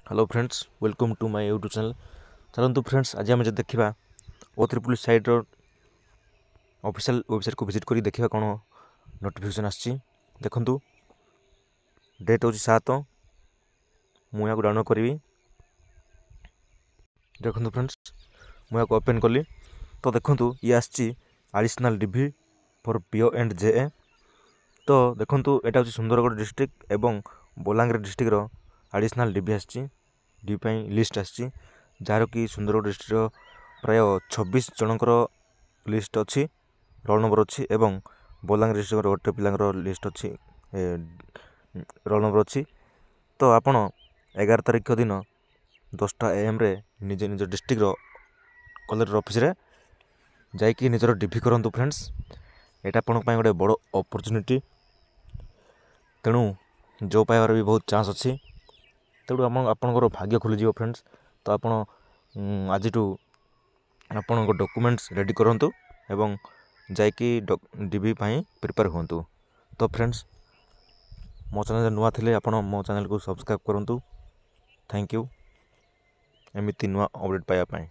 Hello friends, welcome to my YouTube channel. चलतु friends, आज आम देखा O3 साइट ऑफिशियल वेबसाइट को विजिट कर देखा कौन नोटिफिकेशन आसी। देखु डेट हूँ 7, मुझे डाउनलोड करी। देखु फ्रेंड्स, मुझे ओपन कली तो देखु ये आसी एडिशनल डिभी फॉर PO एंड JA। तो देखु यहाँ हूँ सुंदरगढ़ डिस्ट्रिक्ट एवं बलांगीर डिस्ट्रिक्टर एडिशनल डिभी आसी लिस्ट आसी, जार कि सुंदरगढ़ डिस्ट्रिक्ट प्राय 26 जनकर लिस्ट अच्छी, रोल नंबर अच्छी एवं बलांगीर डिस्ट्रिक्ट गोटे पिलांर लिस्ट अच्छी, रोल नंबर अच्छी। तो आपण 11 तारिख दिन 10टा AM रे निज निज डिस्ट्रिक्टर कलेक्टर ऑफिस रे जाइए निजर डिभी करूँ फ्रेंड्स। यहाँ आपण गोटे बड़ अपॉर्चुनिटी, तेणु जो पाइबार भी बहुत चांस अच्छी। तेणु आपणकर भाग्य खोलीज फ्रेंड्स। तो आप आज आपण डॉक्यूमेंट्स रेडी करूँ एवं जाइकी डिभी प्रिपेयर हूँ। तो फ्रेंड्स, मो चैनल नुआ थिले आपण मो चैनल को सब्सक्राइब करूँ। थैंक यू एमती नुआ अपडेट पाइबा।